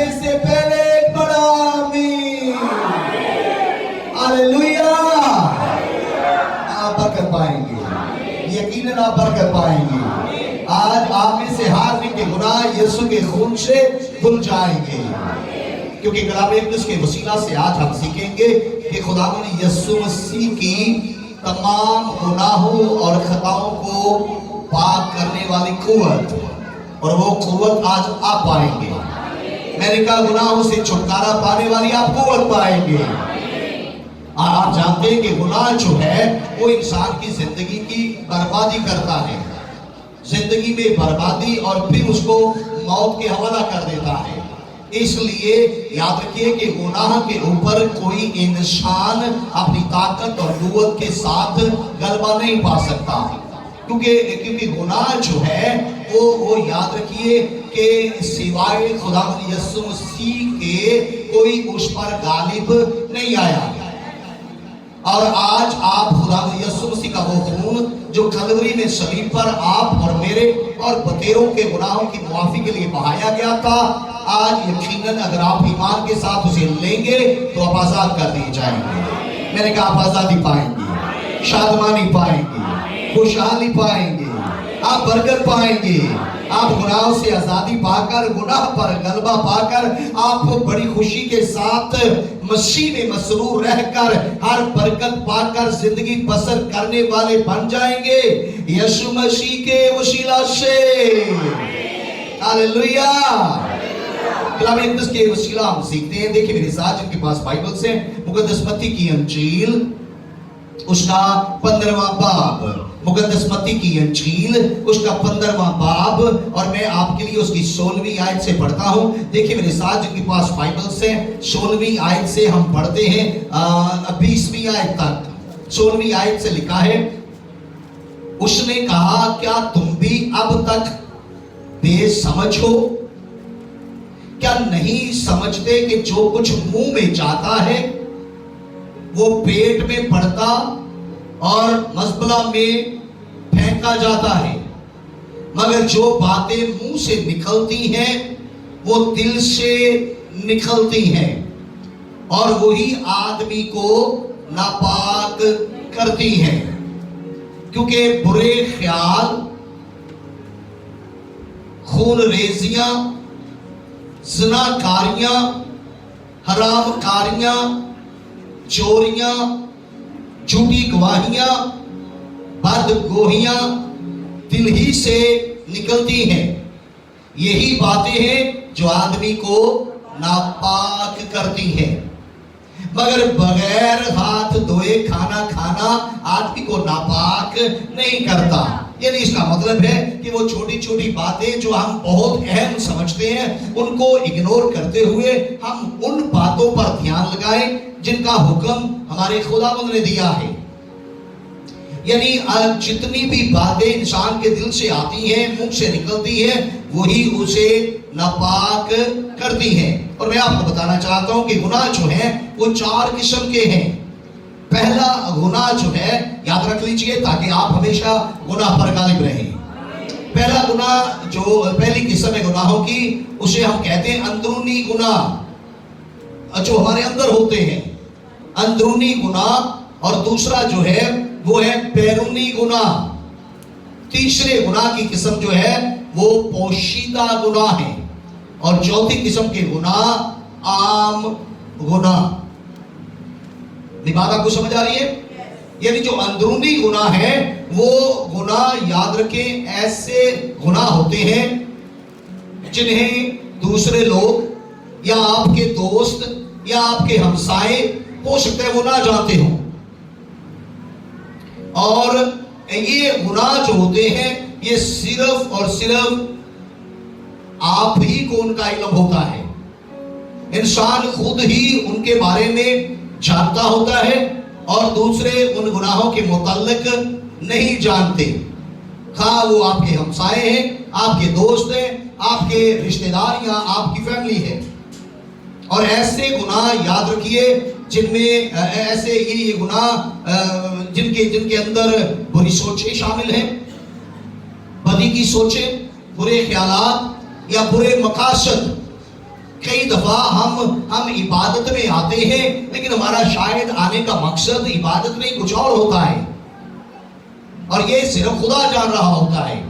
بیٹھنے سے پہلے ایک بڑا آمین، ہاللویا۔ آپ برکت پائیں گے، یقیناً آپ برکت پائیں گے۔ آج آپ میں سے ہر ایک کے گناہ یسوع کے خون سے دھل جائیں گے، کیونکہ کلام اقدس کے وسیلہ سے آج ہم سیکھیں گے کہ خدا نے یسوع مسیح کی تمام گناہوں اور خطاؤں کو پاک کرنے والی قوت، اور وہ قوت آج آپ پائیں گے۔ میں نے کہا گناہوں سے چھٹکارا پانے والی آپ قوت پائیں گے۔ آپ جانتے ہیں کہ گناہ جو ہے وہ انسان کی زندگی کی بربادی کرتا ہے، زندگی میں بربادی، اور پھر اس کو موت کے حوالہ کر دیتا ہے۔ اس لیے یاد رکھیے کہ گناہ کے اوپر کوئی انسان اپنی طاقت اور قوت کے ساتھ غلبہ نہیں پا سکتا، کیونکہ گناہ جو ہے وہ یاد رکھیے کہ سوائے خدا یسوع مسیح کے کوئی اس پر غالب نہیں آیا۔ اور آج آپ خدا یسوع مسیح کا وہ خون جو کلوری میں صلیب پر آپ اور میرے اور بطیروں کے گناہوں کی معافی کے لیے بہایا گیا تھا، آج یقیناً اگر آپ ایمان کے ساتھ اسے لیں گے تو آپ آزاد کر دیے جائیں گے۔ میں نے کہا آپ آزادی پائیں گے، شادمانی پائیں گے، خوشحالی پائیں گے، آپ برکت پائیں گے۔ آپ گناہوں سے آزادی پا کر، گناہ پر غلبہ پا کر، آپ بڑی خوشی کے ساتھ مسیح میں مسرور رہ کر، ہر برکت پا کر زندگی بسر کرنے والے بن جائیں گے یسوع مسیح کے وسیلہ سے۔ ہاللویا۔ کلام اقدس کے وسیلہ ہم سیکھتے ہیں۔ دیکھیں میرے ساتھ جن کے پاس بائبل سے، مقدس متی کی انجیل اس کا 15واں باب، مقدس متی کی انجیل اس کا 15واں باب، اور میں آپ کے لیے اس کی 16ویں آیت سے پڑھتا ہوں۔ دیکھیں میرے ساتھ جن کے پاس بائبل سے، 16ویں آیت سے ہم پڑھتے ہیں 20ویں آیت تک۔ 16ویں آیت سے لکھا ہے، اس نے کہا کیا تم بھی اب تک بے سمجھ ہو؟ کیا نہیں سمجھتے کہ جو کچھ منہ میں جاتا ہے وہ پیٹ میں پڑتا اور مزبلہ میں پھینکا جاتا ہے؟ مگر جو باتیں منہ سے نکلتی ہیں وہ دل سے نکلتی ہیں، اور وہی آدمی کو ناپاک کرتی ہیں، کیونکہ برے خیال، خون ریزیاں، زنا کاریاں، حرام کاریاں، چوریاں، جھوٹی گواہیاں، بدگوہیاں دل ہی سے نکلتی ہیں۔ یہی باتیں ہیں جو آدمی کو ناپاک کرتی ہیں۔ مگر بغیر ہاتھ دھوئے کھانا کھانا آدمی کو ناپاک نہیں کرتا۔ یعنی اس کا مطلب ہے کہ وہ چھوٹی چھوٹی باتیں جو ہم بہت اہم سمجھتے ہیں ان کو اگنور کرتے ہوئے ہم ان باتوں پر دھیان لگائیں جن کا حکم ہمارے خداوند نے دیا ہے۔ یعنی جتنی بھی باتیں انسان کے دل سے آتی ہیں، منہ سے نکلتی ہیں، وہی اسے ناپاک کرتی ہیں۔ اور میں آپ کو بتانا چاہتا ہوں کہ گناہ جو ہیں وہ 4 قسم کے ہیں۔ پہلا گناہ جو ہے، یاد رکھ لیجئے تاکہ آپ ہمیشہ گناہ پر غالب رہیں۔ پہلا گناہ جو پہلی قسم ہے گناہوں کی، اسے ہم کہتے ہیں اندرونی گناہ، جو ہمارے اندر ہوتے ہیں، اندرونی گناہ۔ اور دوسرا جو ہے وہ ہے بیرونی گناہ۔ تیسرے گناہ کی قسم جو ہے وہ پوشیدہ گناہ ہے، اور چوتھی قسم کے گناہ عام گناہ۔ بات آپ کو سمجھ آ رہی ہے؟ یعنی جو اندرونی گناہ ہے وہ گناہ، یاد رکھیں، ایسے گناہ ہوتے ہیں جنہیں دوسرے لوگ یا آپ کے دوست یا آپ کے ہمسائے ہو سکتے ہیں وہ نہ جانتے ہوں، اور یہ گناہ جو ہوتے ہیں یہ صرف اور صرف آپ ہی کو ان کا علم ہوتا ہے۔ انسان خود ہی ان کے بارے میں جانتا ہوتا ہے، اور دوسرے ان گناہوں کے متعلق نہیں جانتے، خواہ وہ آپ کے ہمسائے ہیں، آپ کے دوست ہیں، آپ کے رشتہ دار یا آپ کی فیملی ہے۔ اور ایسے گناہ یاد رکھیے جن میں ایسے یہ گناہ جن کے اندر بری سوچیں شامل ہیں، بدی کی سوچیں، برے خیالات یا برے مقاصد، کئی دفعہ ہم عبادت میں آتے ہیں لیکن ہمارا شاید آنے کا مقصد عبادت نہیں کچھ اور ہوتا ہے اور یہ صرف خدا جان رہا ہوتا ہے.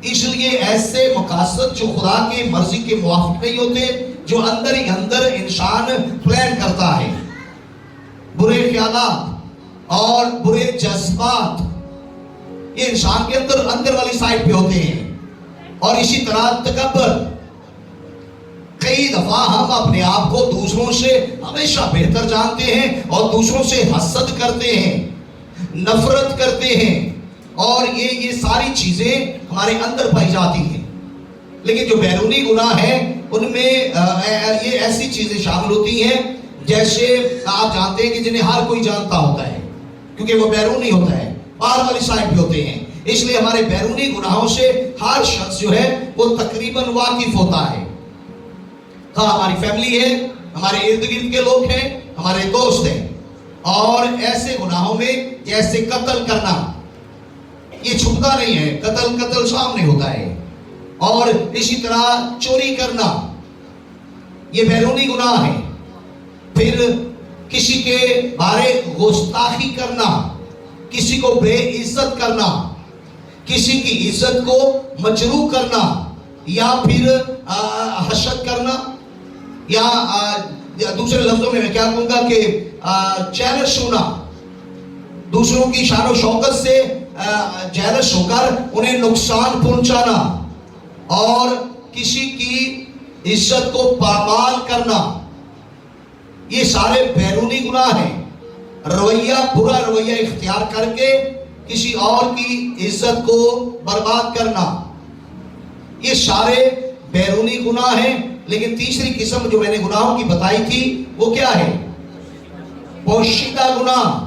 اس لیے ایسے مقاصد جو خدا کی مرضی کے موافق نہیں ہوتے، جو اندر ہی اندر انسان پلان کرتا ہے، برے خیالات اور برے جذبات، یہ انسان کے اندر والی سائڈ پہ ہوتے ہیں. اور اسی طرح تکبر، کئی دفعہ ہم اپنے آپ کو دوسروں سے ہمیشہ بہتر جانتے ہیں اور دوسروں سے حسد کرتے ہیں، نفرت کرتے ہیں، اور یہ ساری چیزیں ہمارے اندر پائی جاتی ہیں. لیکن جو بیرونی گناہ ہیں ان میں یہ ایسی چیزیں شامل ہوتی ہیں جیسے آپ جانتے ہیں کہ جنہیں ہر کوئی جانتا ہوتا ہے، کیونکہ وہ بیرونی ہوتا ہے، باہر والی سائڈ پہ ہوتے ہیں. اس لیے ہمارے بیرونی گناہوں سے ہر شخص جو ہے وہ تقریباً واقف ہوتا ہے. ہاں، ہماری فیملی ہے، ہمارے ارد گرد کے لوگ ہیں، ہمارے دوست ہیں. اور ایسے گناہوں میں جیسے قتل کرنا، یہ چھپتا نہیں ہے، قتل سامنے ہوتا ہے. اور اسی طرح چوری کرنا، یہ بیرونی گناہ ہے. پھر کسی کے بارے گستاخی کرنا، کسی کو بے عزت کرنا، کسی کی عزت کو مجروح کرنا، یا پھر حسد کرنا، یا دوسرے لفظوں میں کیا کہوں گا کہ جیلس ہونا، دوسروں کی شان و شوکت سے جیلس ہو کر انہیں نقصان پہنچانا، اور کسی کی عزت کو پامال کرنا. یہ سارے بیرونی گناہ ہیں. برا رویہ اختیار کر کے کسی اور کی عزت کو برباد کرنا، یہ سارے بیرونی گناہ ہیں. لیکن تیسری قسم جو میں نے گناہوں کی بتائی تھی وہ کیا ہے؟ پوشیدہ گناہ.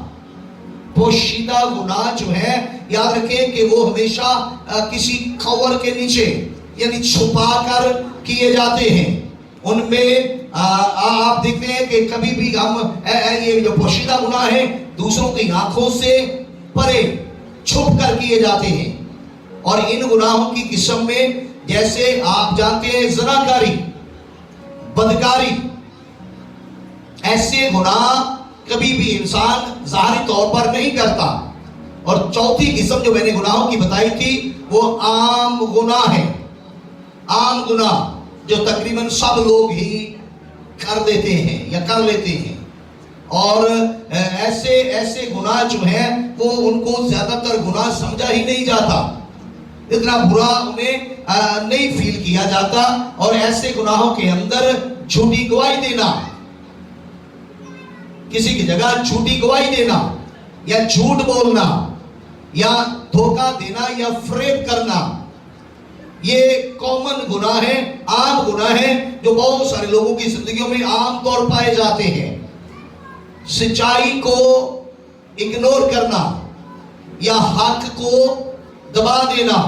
پوشیدہ گناہ جو ہے، یاد رکھیں کہ وہ ہمیشہ کسی کور کے نیچے یعنی چھپا کر کیے جاتے ہیں. ان میں آپ دیکھتے ہیں کہ کبھی بھی یہ جو پوشیدہ گناہ ہیں دوسروں کی آنکھوں سے پرے چھپ کر کیے جاتے ہیں. اور ان گناہوں کی قسم میں جیسے آپ جانتے ہیں زناکاری، بدکاری، ایسے گناہ کبھی بھی انسان ظاہری طور پر نہیں کرتا. اور چوتھی قسم جو میں نے گناہوں کی بتائی تھی وہ عام گناہ ہے. عام گناہ جو تقریباً سب لوگ ہی کر دیتے ہیں یا کر لیتے ہیں. اور ایسے گناہ جو ہیں وہ ان کو زیادہ تر گناہ سمجھا ہی نہیں جاتا، اتنا برا انہیں نہیں فیل کیا جاتا. اور ایسے گناہوں کے اندر جھوٹی گواہی دینا، کسی کی جگہ جھوٹی گواہی دینا، یا جھوٹ بولنا، یا دھوکہ دینا، یا فریب کرنا، یہ کامن گناہ ہے، عام گناہ ہے جو بہت سارے لوگوں کی زندگیوں میں عام طور پائے جاتے ہیں. سچائی کو اگنور کرنا یا حق کو دبا دینا،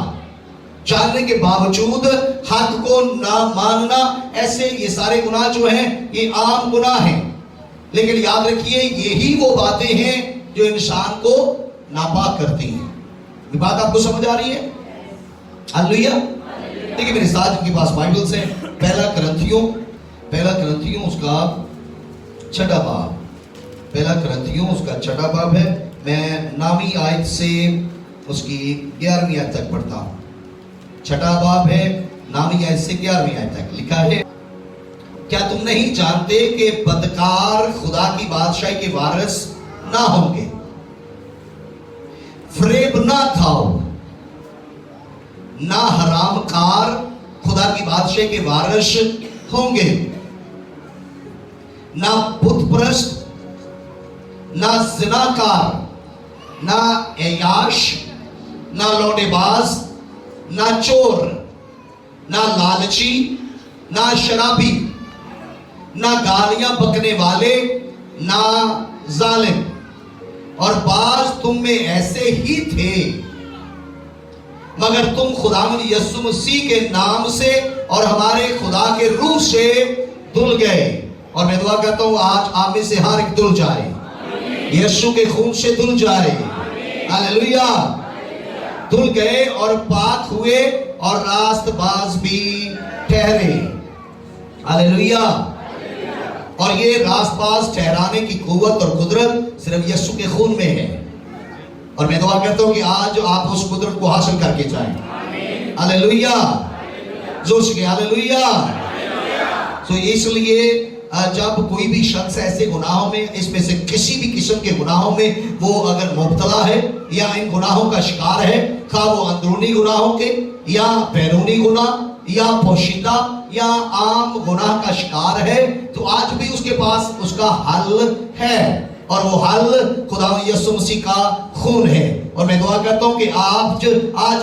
جاننے کے باوجود حق کو نہ ماننا، ایسے یہ سارے گناہ جو ہیں یہ عام گناہ ہیں. لیکن یاد رکھیے یہی وہ باتیں ہیں جو انسان کو ناپاک کرتی ہیں. یہ بات آپ کو سمجھ آ رہی ہے؟ ہلیلویا. دیکھیں میرے ساتھ جن کے پاس بائبلز ہیں، پہلا کرنتھیوں اس کا 6واں باب، پہلا کرنتھیوں اس کا 6واں باب ہے. میں نامی آیت سے اس کی 11ویں آیت تک پڑھتا ہوں. 6واں باب ہے، نامی آیت سے 11ویں آیت تک لکھا ہے، کیا تم نہیں جانتے کہ بدکار خدا کی بادشاہی کے وارث نہ ہوں گے؟ فریب نہ کھاؤ، نہ حرام کار خدا کی بادشاہی کے وارث ہوں گے، نہ بت پرست، نہ زناکار، نہ عیاش، نہ لوٹے باز، نہ چور، نہ لالچی، نہ شرابی، نہ گالیاں بکنے والے، نہ ظالم. اور بعض تم میں ایسے ہی تھے، مگر تم خداوند یسوع مسیح کے نام سے اور ہمارے خدا کے روح سے دھل گئے. اور میں دعا کرتا ہوں آج آپ میں سے ہر ایک دھل جائے، یسوع کے خون سے دھل جائے. ہلیلویا. دھل گئے اور پاک ہوئے اور راست باز بھی ٹھہرے. हालेलुया। और ये रास पास ठहराने की कुव्वत और कुदरत सिर्फ यीशु के खून में है। और मैं दुआ करता हूँ कि आज आप उस कुदरत को हासिल करके जाएं। हालेलुया, जोर से हालेलुया। तो इसलिए जब कोई भी शख्स ऐसे गुनाहों में, इसमें से किसी भी किस्म के गुनाहों में वो अगर मुब्तला है या इन गुनाहों का शिकार है, खा वो अंदरूनी गुनाहों के या बैरूनी गुनाह या पोशीदा या आम गुनाह का शिकार है, तो आज भी उसके पास उसका हल है, और वो हल खुदा यीशु मसीह का खून है। और मैं दुआ करता हूँ कि आज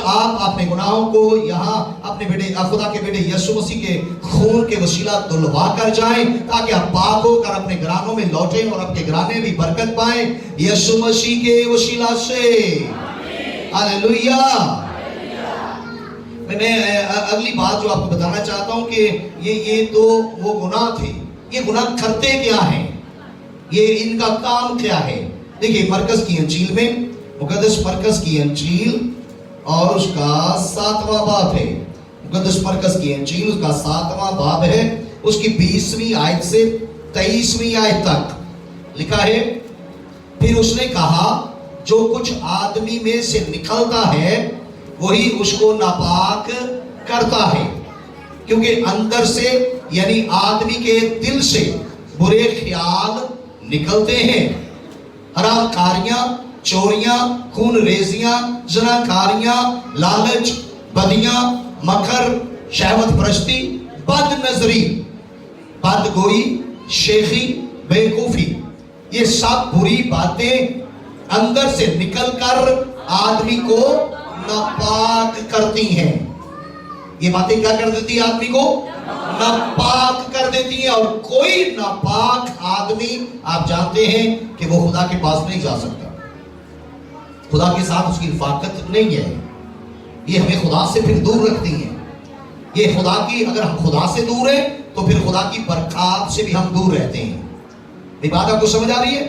आप अपने गुनाहों को यहाँ अपने बेटे खुदा के बेटे यीशु मसीह के खून के वसीला धुलवा कर जाएं, ताकि आप पाक होकर अपने घरानों में लौटें और अपने घराने भी बरकत पाएं यीशु मसीह के वसीला से। हालेलुया। मैं अगली बात जो आपको बताना चाहता हूँ कि ये तो वो गुनाह थे। ये गुनाह करते क्या हैं, ये इनका काम क्या है। देखिए मरकज की अंजील में, मुकद्दस मरकज की अंजील और उसका 7वां बाब है। मुकद्दस मरकज की अंजील उसका 7वां बाब है, उसकी 20वीं आयत से 23वीं आयत तक लिखा है, फिर उसने कहा जो कुछ आदमी में से निकलता है वही उसको नापाक करता है, क्योंकि अंदर से यानी आदमी के दिल से बुरे ख्याल निकलते हैं, हरामकारियां, चोरियां, खून रेजियां, ज़नाकारियां, लालच, बदियां, मकर, शहवत परस्ती, बद नजरी, बदगोई, शेखी, बेवकूफी, ये सब बुरी बातें अंदर से निकलकर आदमी को नापाक करती हैं। ये बातें क्या कर देती है, आदमी को नापाक कर देती है। और कोई नापाक आदमी आप जानते हैं कि वो खुदा के पास नहीं जा सकता, खुदा के साथ उसकी रफ़ाकत नहीं है। ये हमें खुदा से फिर दूर रखती है। ये खुदा की, अगर हम खुदा से दूर हैं तो फिर खुदा की बरकत से भी हम दूर रहते हैं। ये बात आपको समझ आ रही है?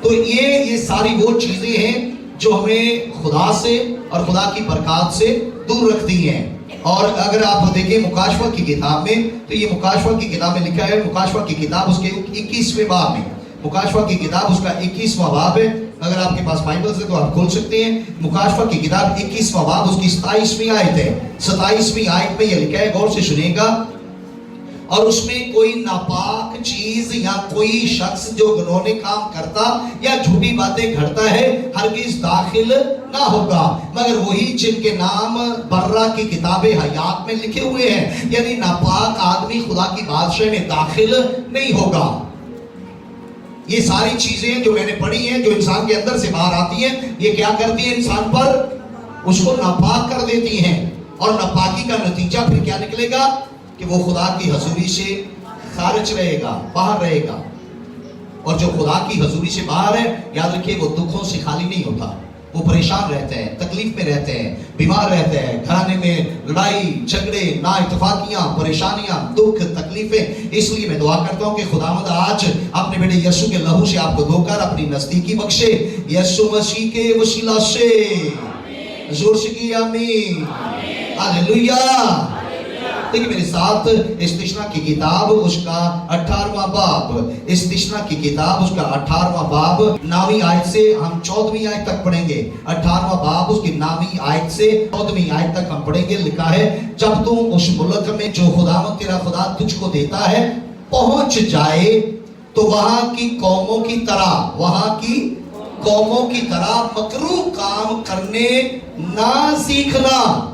तो ये सारी वो चीजें हैं जो हमें खुदा से और खुदा की बरकत से दूर रखती हैं। और अगर आप देखें मुकाशवा की किताब में, तो ये मुकाशवा की किताब में लिखा है, मुकाशवा की किताब उसके 21वें बाब में, मुकाशवा की किताब उसका 21वां बाब है। अगर आपके पास बाइबल है तो आप खोल सकते हैं। मुकाशवा की किताब 21वां बाब उसकी 27वीं आयत है। 27वीं आयत में ये लिखा है, गौर से सुनिएगा, और उसमें कोई नापाक चीज या कोई शख्स जो गुनौने काम करता या झूठी बातें करता है हरगिज दाखिल ना होगा, मगर वही जिनके नाम बर्रा की किताबे हयात में लिखे हुए हैं, यानी नापाक आदमी खुदा की बादशाह में दाखिल नहीं होगा। ये सारी चीजें जो मैंने पढ़ी हैं, जो इंसान के अंदर से बाहर आती हैं, ये क्या करती है, इंसान पर उसको नापाक कर देती हैं। और नापाकी का नतीजा फिर क्या निकलेगा कि वो खुदा की हजूरी से खारिज रहेगा, बाहर रहेगा। और जो खुदा की हजूरी से बाहर है, याद रखिए, वो दुखों से खाली नहीं होता। वो परेशान रहते हैं, तकलीफ में रहते हैं, बीमार रहते हैं, घराने में लड़ाई झगड़े, ना इत्तेफाकियां, परेशानियां, दुख, तकलीफें। इसलिए मैं दुआ करता हूं कि खुदावंद आज अपने बेटे यीशु के लहू से आपको धोकर अपनी नजदीकी बख्शे, यीशु मसीह के वसीला से। जोर से की आमीन, हालेलुया। देखिए मेरे साथ इस्तिशना की किताब उसका 18वां बाब, इस्तिशना की किताब उसका 18वां बाब 9वीं आयत से हम 14वीं आयत तक पढ़ेंगे। 18वां बाब उसकी 9वीं आयत से 14वीं आयत तक हम पढ़ेंगे। लिखा है, जब तुम उस मुल्क में जो खुदावंद तेरा खुदा तुझको देता है पहुंच जाए, तो वहां की कौमों की तरह, वहां की कौमों की तरह मकरूह काम करने ना सीखना।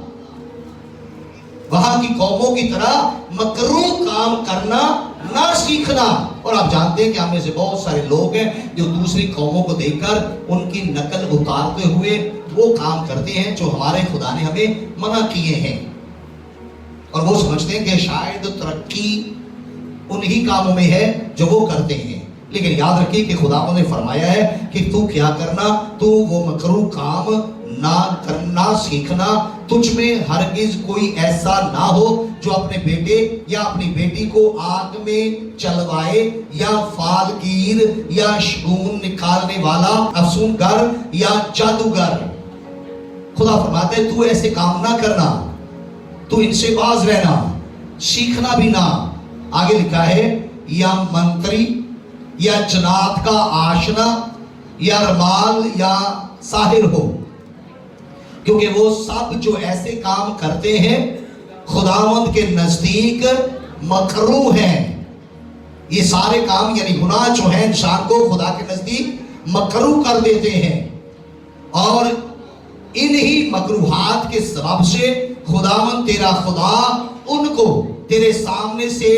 वहां की कौमों की तरह मकरूह काम करना ना सीखना। और आप जानते हैं कि हम में से बहुत सारे लोग हैं जो दूसरी कौमों को देखकर उनकी नकल उतारते हुए वो काम करते हैं जो हमारे खुदा ने हमें मना किए हैं, और वो समझते हैं कि शायद तरक्की उन्हीं कामों में है जो वो करते हैं। लेकिन याद रखिए कि खुदा ने फरमाया है कि तू क्या करना, तू वो मकरूह काम ना करना सीखना। तुझ में हरगिज कोई ऐसा ना हो जो अपने बेटे या अपनी बेटी को आग में चलवाए, या फालगीर या शगुन निकालने वाला अफसूनगर या जादूगर। खुदा फरमाते हैं तू ऐसे काम ना करना, तू इनसे बाज रहना, सीखना भी ना। आगे लिखा है या मंत्री या जन्नत का आशना या रमाल या साहिर हो, क्योंकि वो सब जो ऐसे काम करते हैं खुदावंद के नजदीक मकरूह हैं। ये सारे काम यानी गुनाह जो है इंसान को खुदा के नजदीक मकरूह कर देते हैं, और इन्हीं मकरूहात के सबब से खुदावंद तेरा खुदा उनको तेरे सामने से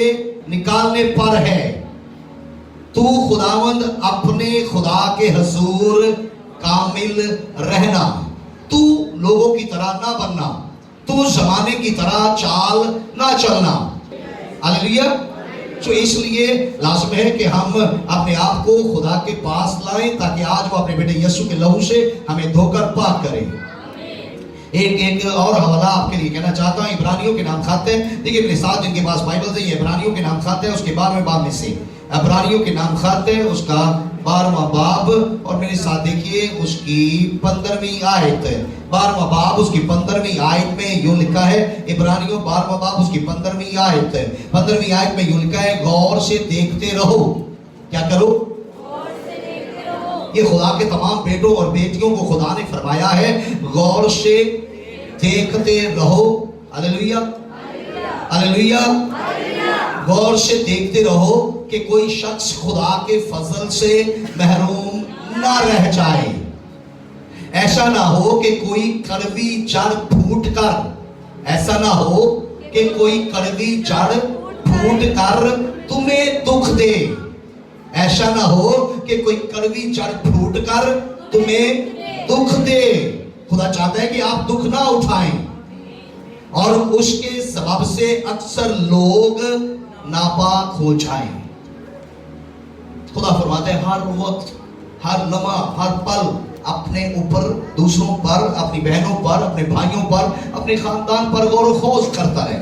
निकालने पर है। तू खुदावंद अपने खुदा के हुजूर कामिल रहना, तू लोगों की तरह ना बनना, तू जमाने की तरह चाल ना चलना। हालेलुया। तो इसलिए लाज़िम है कि हम अपने आप को खुदा के पास लाएं ताकि आज वो अपने बेटे यीशु के लहू से हमें धोकर पाक करे। एक और हवाला आपके लिए कहना चाहता हूँ, इब्रानियों के नाम खाते हैं। देखिए मेरे साथ जिनके पास बाइबल है, ये इब्रानियों के नाम खाते हैं उसके 12वें बाब में से इब्रानियों के नाम खाते हैं उसका 12वां बाब, और मेरे साथ देखिए उसकी 15वीं आयत, 12वां बाब उसकी 15वीं आयत में यूं लिखा है, इब्रानियों 12वां बाब उसकी 15वीं आयत, 15वीं आयत में यूं लिखा है, गौर से देखते रहो। क्या करो? ये खुदा के तमाम बेटों और बेटियों को खुदा ने फरमाया है, गौर से देखते रहो। Hallelujah, hallelujah. गौर से देखते रहो कि कोई शख्स खुदा के फजल से महरूम ना रह जाए। ऐसा ना हो कि कोई कड़वी जड़ फूट कर, ऐसा ना हो कि कोई कड़वी जड़ फूट कर तुम्हें दुख दे। ऐसा ना हो कि कोई कड़वी जड़ फूट कर तुम्हें दुख दे। खुदा चाहता है कि आप दुख ना उठाएं, और उसके सबब से अक्सर लोग नापाक हो जाएं। खुदा फरमाता है हर वक्त, हर लम्हा, हर पल अपने ऊपर, दूसरों पर, अपनी बहनों पर, अपने भाइयों पर, अपने खानदान पर गौर खोज करता रहे।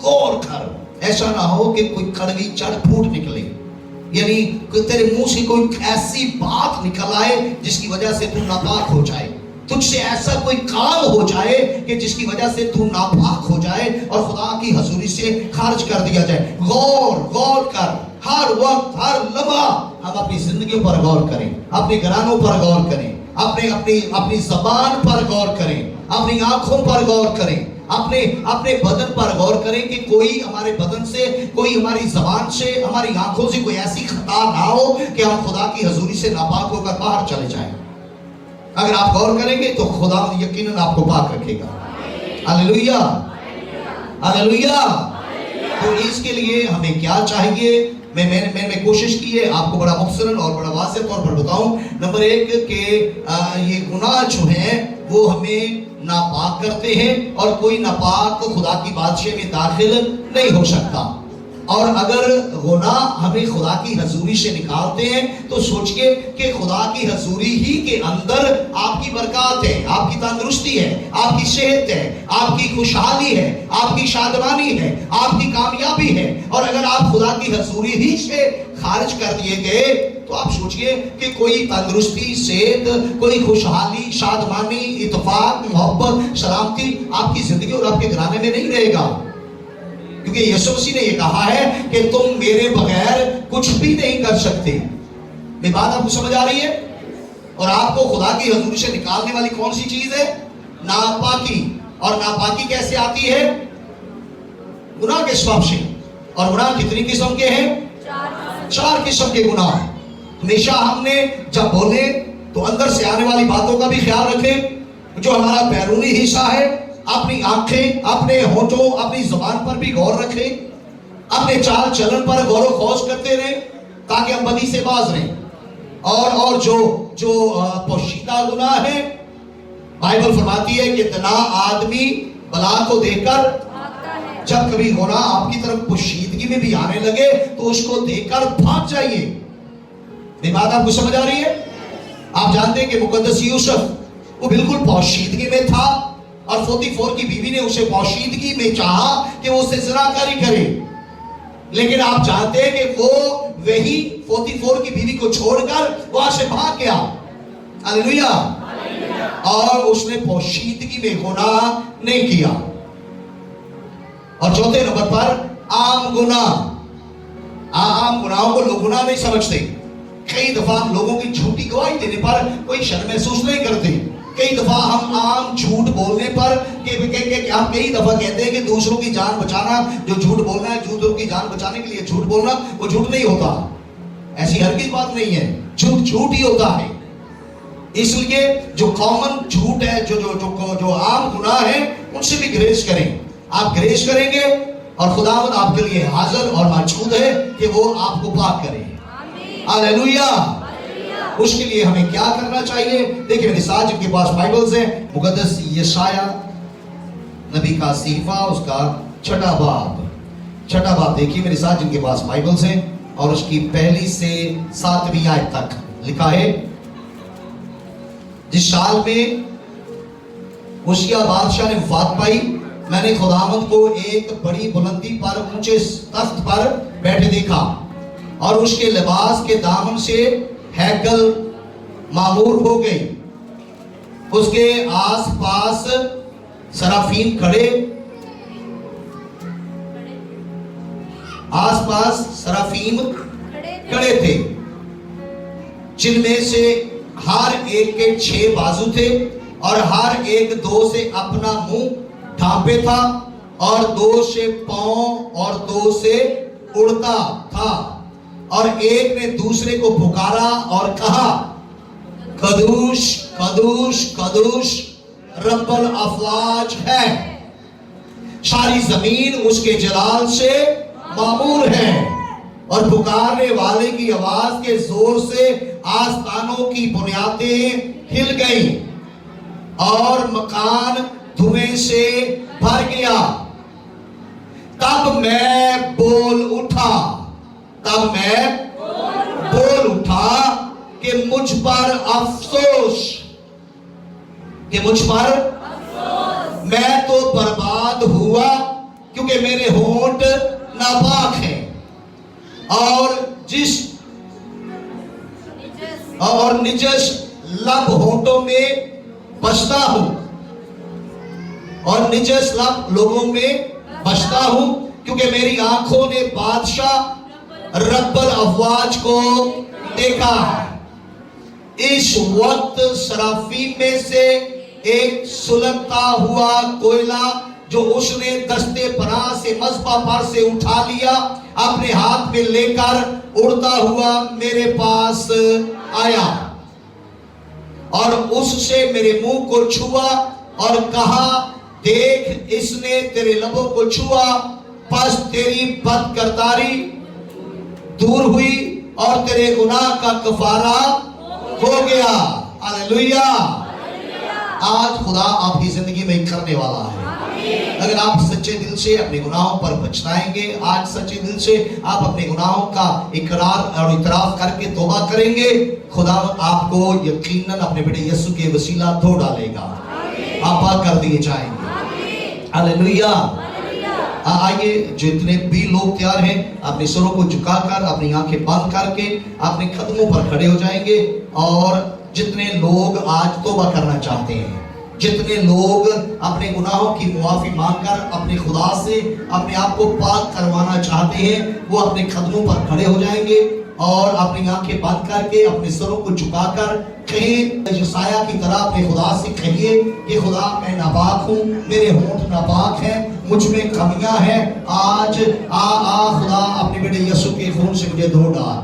गौर कर, ऐसा ना हो कि कोई कड़वी जड़ फूट निकले, यानी तेरे मुंह से कोई ऐसी बात निकल आए जिसकी वजह से तू नापाक हो जाए, तुझसे ऐसा कोई काम हो जाए कि जिसकी वजह से तू नापाक हो जाए और खुदा की हजूरी से खारिज कर दिया जाए। गौर कर, हर वक्त, हर लम्हा हम अपनी जिंदगियों पर गौर करें, अपने घरानों पर गौर करें, अपनी जबान पर गौर करें, अपनी आंखों पर गौर करें, अपने बदन पर गौर करें कि कोई हमारे बदन से, कोई हमारी जबान से, हमारी आंखों से कोई ऐसी खता ना हो कि हम खुदा की हजूरी से नापाक होकर बाहर चले जाएं। अगर आप गौर करेंगे तो खुदा यकीनन आपको पाक रखेगा। Hallelujah, hallelujah. तो इसके लिए हमें क्या चाहिए? मैंने कोशिश की है आपको बड़ा मुख्तसरन और बड़ा वाज़ेह तौर पर बताऊं। नंबर 1 के ये गुनाह जो हैं वो हमें नापाक करते हैं, और कोई नापाक खुदा की बादशाह में दाखिल नहीं हो सकता। और अगर गुनाह हमें खुदा की हजूरी से निकालते हैं तो सोचिए कि खुदा की हजूरी ही के अंदर आपकी बरकत है, आपकी तंदुरुस्ती है, आपकी सेहत है, आपकी खुशहाली है, आपकी शादमानी है, आपकी कामयाबी है। और अगर आप खुदा की हजूरी ही से खारिज कर दिए गए तो आप सोचिए कि कोई तंदुरुस्ती, सेहत, कोई खुशहाली, शादमानी, इत्तेफाक, मोहब्बत, सलामती आपकी जिंदगी और आपके घराने में नहीं रहेगा, क्योंकि यीशु मसीह ने ये कहा है कि तुम मेरे बगैर कुछ भी नहीं कर सकते। मेरी बात आपको समझ आ रही है? और आपको खुदा की हजूरी से निकालने वाली कौन सी चीज है? नापाकी। और नापाकी कैसे आती है? गुनाह के सबब से। और गुनाह कितनी किस्म के हैं? 4 किस्म के गुनाह। हमेशा हमने जब बोले तो अंदर से आने वाली बातों का भी ख्याल रखें। जो हमारा बैरूनी हिस्सा है, अपनी आंखें, अपने होठों, अपनी जुबान पर भी गौर रखें, अपने चाल चलन पर गौर खोज करते रहें ताकि हम बदी से बाज रहें। और जो पोशीदा गुनाह है, बाइबल फरमाती है कि तना आदमी बला को देखकर, जब कभी गुनाह आपकी तरफ पोशीदगी में भी आने लगे तो उसको देखकर भाग जाइए। ये बात आपको समझ आ रही है? आप जानते हैं कि मुकद्दस यूसुफ वो बिल्कुल पोशीदगी में था, और 44 की बीवी ने उसे पोशीदगी में चाहा कि वो उससे ज़िनाकारी करे, लेकिन आप जानते हैं कि वो वही 44 की बीवी को छोड़कर वहां से भाग गया। हालेलुया। और उसने पोशीदगी में गुनाह नहीं किया। और चौथे नंबर पर आम गुनाह, आम गुनाहों को लोग गुनाह नहीं समझते। कई दफा हम लोगों की झूठी गवाही देने पर कोई शर्म महसूस नहीं करते। कई दफा हम आम झूठ बोलने पर हम कई दफा कहते हैं कि दूसरों की जान बचाना, जो झूठ बोलना है, दूसरों की जान बचाने के लिए झूठ बोलना, वो झूठ नहीं होता। ऐसी हर की बात नहीं है, झूठ झूठ ही होता है। इसलिए जो कॉमन झूठ है, जो आम गुनाह है, उनसे भी ग्रेस करें। आप ग्रेस करेंगे और खुदावंद आपके लिए हाजिर और मौजूद है कि वो आपको पाक करे। हालेलुया। उसके लिए हमें क्या करना चाहिए? देखिए मेरे साथ जिनके पास बाइबल्स हैं, मुकद्दस यशाया नबी का सीफा, उसका छठा बाब देखिए मेरे साथ जिनके पास बाइबल्स हैं, और उसकी पहली से 7वीं आयत तक लिखा है। जिस साल में उसिया बादशाह ने वफात पाई, मैंने खुदावंद को एक बड़ी बुलंदी पर, ऊंचे तख्त पर बैठे देखा, और उसके लिबास के दामन से हैकल मामूर हो गई। उसके आसपास सराफीन खड़े थे, जिनमें से हर एक के 6 बाजू थे, और हर एक 2 से अपना मुंह ढांपे था, और 2 से पांव और 2 से उड़ता था। और एक ने दूसरे को पुकारा और कहा, कदूश कदूश कदूश रब्बुल अफवाज है, सारी जमीन उसके जलाल से मामूर है। और पुकारने वाले की आवाज के जोर से आस्थानों की बुनियादें हिल गई, और मकान धुएं से भर गया। तब मैं बोल उठा कि मुझ पर अफसोस, मैं तो बर्बाद हुआ, क्योंकि मेरे होंठ नापाक हैं, और निजस लब होंठों में बसता हूं, और निजस लब लोगों में बसता हूं, क्योंकि मेरी आंखों ने बादशाह रब्बुल अफवाज को देखा। इस वक्त सराफीम में से एक सुलगता हुआ कोयला, जो उसने दस्ते पनाह से मज़बा पर से उठा लिया, अपने हाथ में लेकर उड़ता हुआ मेरे पास आया, और उससे मेरे मुंह को छुआ और कहा, देख इसने तेरे लबों को छुआ, बस तेरी बदकिरदारी दूर हुई और तेरे गुनाह का कफारा हो गया। हालेलुया। आज खुदा आपकी जिंदगी में करने वाला है। अगर आप सच्चे दिल से अपने गुनाहों पर पछताएंगे, आज सच्चे दिल से आप अपने गुनाहों का इकरार और इतराफ करके तौबा करेंगे, खुदा आपको यकीनन अपने बेटे यीशु के वसीला धो डालेगा, आप पाक कर दिए जाएंगे। हालेलुया। आइए, जितने भी लोग तैयार हैं, अपने सरों को झुकाकर, अपनी आंखें बंद करके अपने कदमों पर खड़े हो जाएंगे। और जितने लोग आज तौबा करना चाहते हैं, जितने लोग अपने गुनाहों की मुआफी मांगकर अपने खुदा से अपने आप को पाक करवाना चाहते हैं, वो अपने कदमों पर खड़े हो जाएंगे और अपनी आंखें बंद करके अपने सरों को झुकाकर कहीं यशाया की तरह अपने खुदा से कहिए कि खुदा मैं नापाक हूँ, मेरे होंठ नापाक हैं, मुझ में कमियां हैं, आज खुदा अपने बेटे यीशु के खून से मुझे धो डाल।